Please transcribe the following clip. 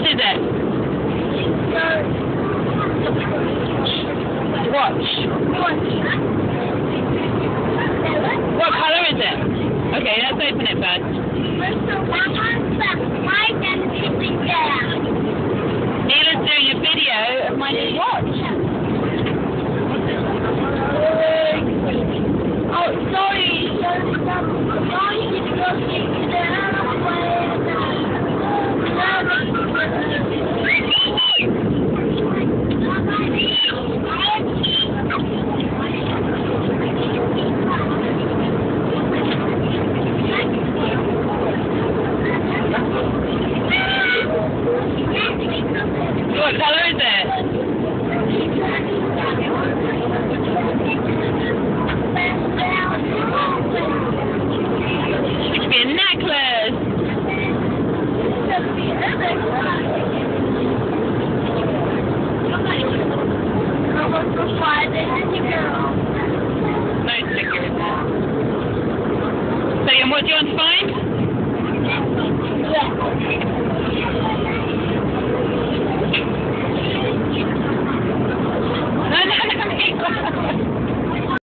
is it? Watch. What colour is it? Okay, let's open it first. Neela's doing a video of my new watch. Oh, sorry. What colour is it? It could be a necklace. No sticker, is it? So, and what do you want to find? Yeah.